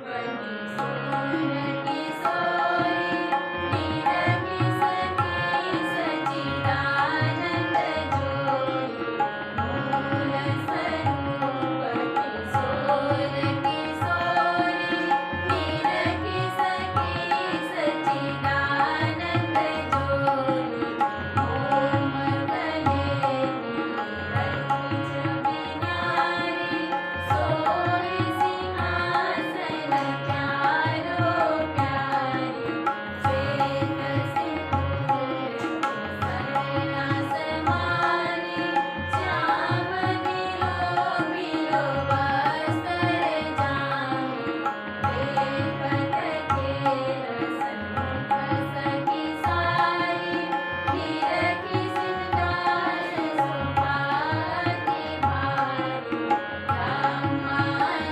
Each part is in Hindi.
वही सोर की सोई निरखी सखी सच्चिदानंद जोई मूल स्वरूप की सोर की सोई निरखी सखी सच्चिदानंद जोई ओम कले निरखी छवि सोई सिंहासन प्यारो प्यारी श्वेत सिंदूर सरना समानी श्याम नीलो बिलो वस्त्र जामी बेपत खेल सन्मुख सखी सारी निरखी सिंगार सुहाती भारी रामानंद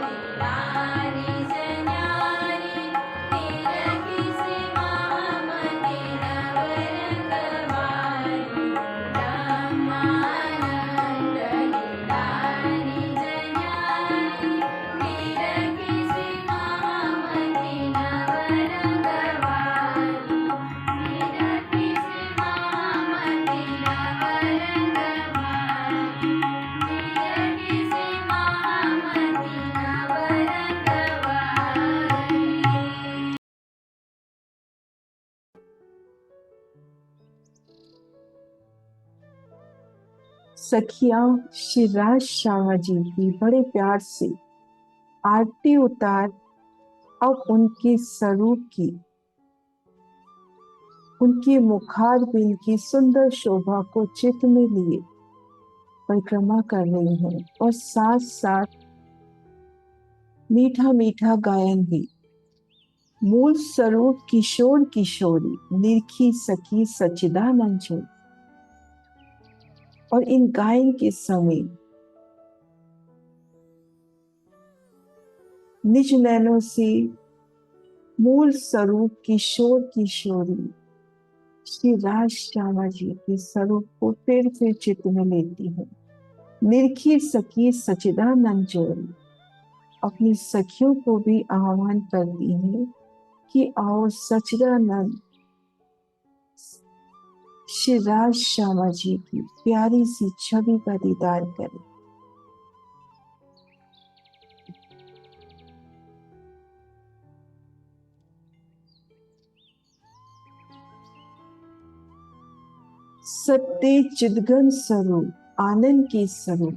लीलानी जन्यारी निरखी सी महामती नवरंग मारी रामानंद लीलानी जन्यारी निरखी सी महामती नवरंग मारी निरखी सी महामती नवरंग मारी निरखी सी महामती नवरंग वारी। सखियां श्री राज श्यामा जी की बड़े प्यार से आरती उतार अब उनके स्वरूप की, उनकी मुखारबिंद की सुंदर शोभा को चित्त में लिए परिक्रमा कर रही हैं और साथ साथ मीठा मीठा गायन भी। मूल स्वरूप किशोर किशोरी निरखी सखी सच्चिदानंद जोई। और इन गायन के समय निज नैनों से मूल स्वरूप किशोर किशोरी श्री राज श्यामा जी के स्वरूप को फिर से चित्त में लेती है। निरखी सखी सच्चिदानंद जोई अपनी सखियों को भी आह्वान करती है कि आओ सच्चिदानंद श्री राज श्यामा जी की प्यारी सी छवि का दीदार करें। सत्य चिदघन स्वरूप आनंद के स्वरूप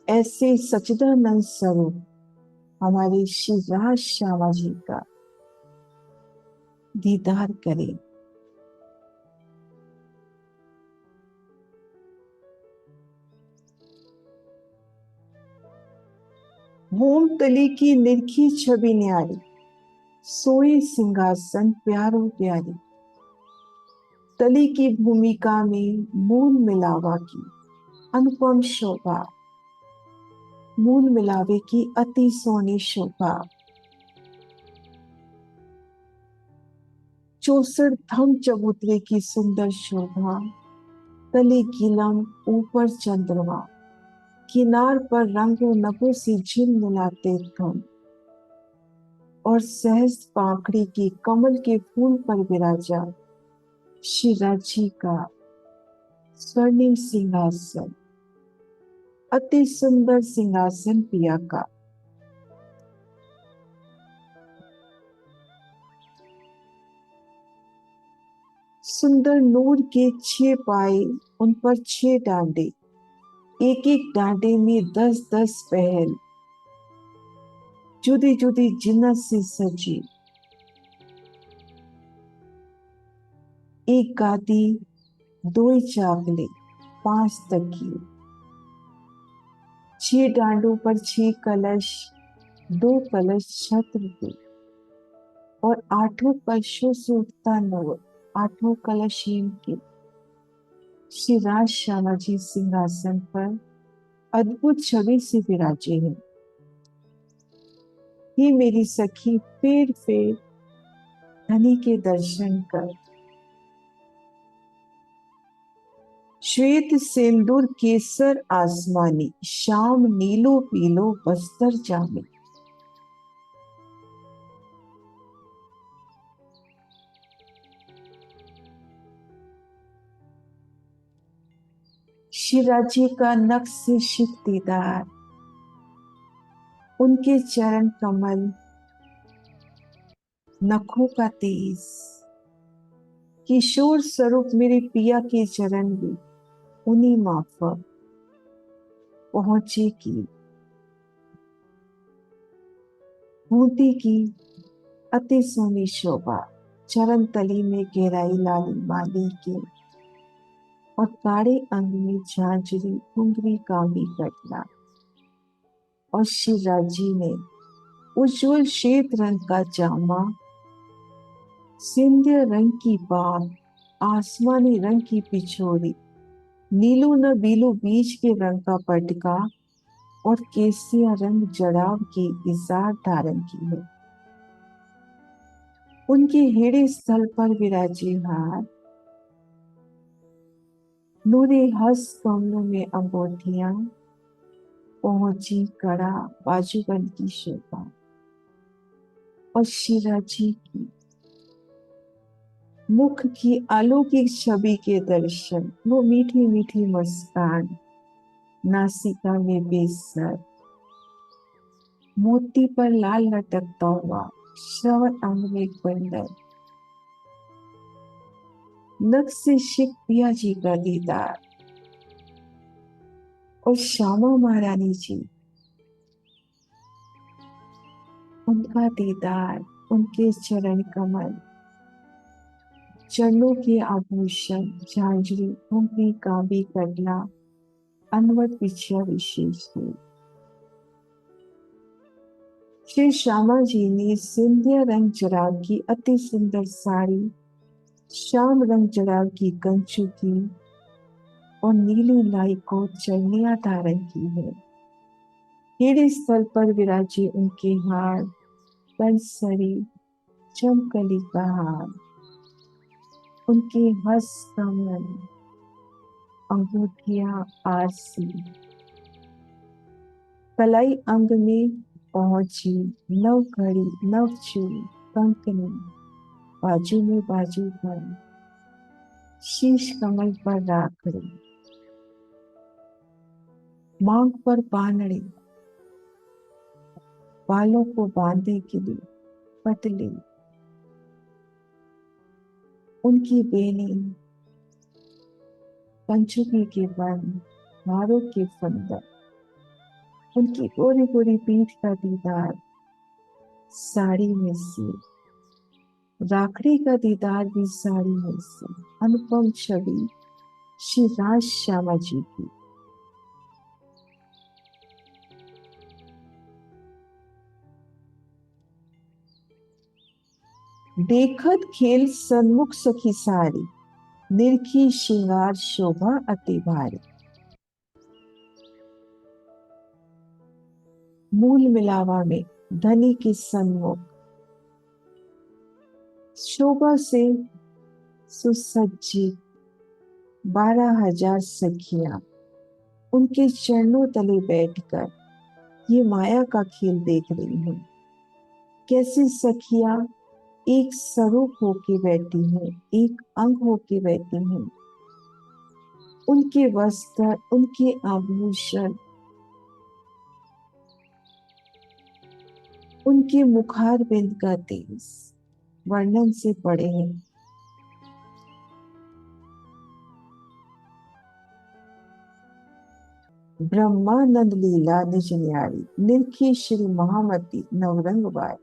ऐसे सच्चिदानंद स्वरूप हमारे श्री राज श्यामा जी का दीदार करें। होम तली की निरखी छवि न्यारी सोए सिंहासन प्यारो प्यारी। तली की भूमिका में मूल मिलावा की अनुपम शोभा, मूल मिलावे की अति सोनी शोभा। 64 थम चबूतरे की सुंदर शोभा। तले गिलम ऊपर चंद्रमा, किनार पर रंगों नभों से झिलमिलाते थम और सहज पाखड़ी की कमल के फूल पर विराजा श्री राजी का स्वर्णिम सिंहासन, अति सुंदर सिंहासन पिया का। सुंदर नूर के 6 पाए, उन पर 6 डांडे, एक एक डांडे में 10-10 पहल, जुदी जुदी जिन्नत से सजी। एक गादी, 2 चावले, 5 तकिए, 6 डांडों पर 6 कलश, 2 कलश छत्र पे और 8 कलशों से उठता नूर, 8 कलशीन के श्री राज श्यामा जी सिंहासन पर अद्भुत छवि से विराजे हैं। ये मेरी सखी फेर फेर धनी के दर्शन कर, श्वेत सिंदूर केसर आसमानी, श्याम नीलो पीलो बस्तर जामे। श्री राजी का नख से शिख दीदार, उनके चरण कमल, नखों का तेज, किशोर स्वरूप मेरे पिया के चरण भी उन्हीं माफक पहुंचेगी। मोती की अति सोनी शोभा, चरण तली में गहराई लाली माली के, और काड़े अंग में झांझरी घुंघरी कामी कटना, और शिवराज जी ने उज्जवल श्वेत रंग का जामा, सिंध्य रंग की बाण, आसमानी रंग की पिछोड़ी, नीलू न बीलू बीज के रंग का पटका, और केसिया रंग जड़ाव की इजार धारण की है। उनके हेड़े स्थल पर विराजे हार, नूरे हस्त कमलों में अंगूठियां, पहुंची कड़ा बाजूबंद की शोभा, और शिराजी की मुख की अलौकिक छवि के दर्शन, वो मीठी मीठी मुस्कान, नासिका में बेसर, मोती पर लाल लटकता हुआ श्रवण अंग में बंदर, नख से शिख पिया जी का दीदार, और श्यामा महारानी जी, उनका दीदार, उनके चरण कमल, चरणों के आभूषण, झांझरी घुंघरी कांबी करना, अनवट पिछया विशेष है। श्री श्यामा जी ने सिंधिया रंग जराब की अति सुंदर साड़ी, श्याम रंग जराब की कंचू की, और नीली लाई को चरनिया धारण की है। हेड़े स्थल पर विराजे उनके हार, कंसरी चमकली का हार, उनके हस्त कमल, अंगूठियां आरसी, कलाई अंग में पहुंची, नव घड़ी नव चूड़ी कंकनी, बाजू में बाजू पर, शीश कमल पर राखड़ी, मांग पर बानड़ी, बालों को बांधने के लिए पटली, उनकी बेनी, पंचुकी के बन, हारों के फंदर, उनकी गोरी गोरी पीठ का दीदार, साड़ी में से, राखड़ी का दीदार भी साड़ी में से, अनुपम छवि श्री राज श्यामा जी की। देखत खेल सन्मुख सखी सारी, निरखी श्रृंगार शोभा अति भारी। मूल मिलावा में धनी के सन्मुख, शोभा से सुसज्जित 12,000 सखियां उनके चरणों तले बैठकर ये माया का खेल देख रही हैं। कैसी सखियां एक स्वरूप होके बैठी हैं, एक अंग होके बैठी हैं। उनके वस्त्र, उनके आभूषण, उनके मुखार बिंद का तेज वर्णन से पड़े हैं। ब्रह्मानंद लीला निज न्यारी, निरखी श्री महामती नवरंग बाई।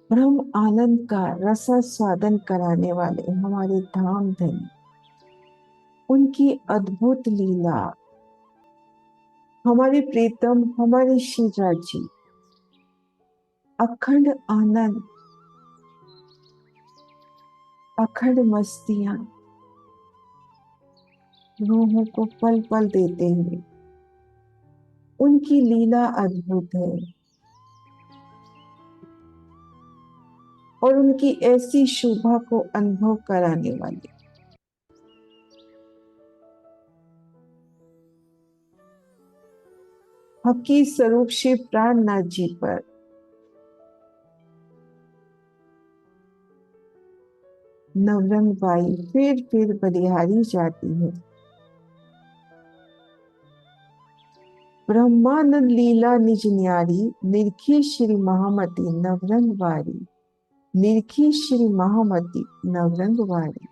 ब्रह्म आनंद का रसा स्वादन कराने वाले हमारे धाम धनी, उनकी अद्भुत लीला, हमारे प्रीतम, हमारे श्रीराज जी, अखंड आनंद, अखंड मस्तियां रूहों को पल पल देते हैं। उनकी लीला अद्भुत है, और उनकी ऐसी शोभा को अनुभव कराने वाले हकी स्वरूप श्री प्राणनाथ जी पर नवरंग बाई फिर बलिहारी जाती है। ब्रह्मानंद लीला निज न्यारी, निरखी श्री महामती नवरंग वारी। निरखी श्री महामती नवरंग वारी।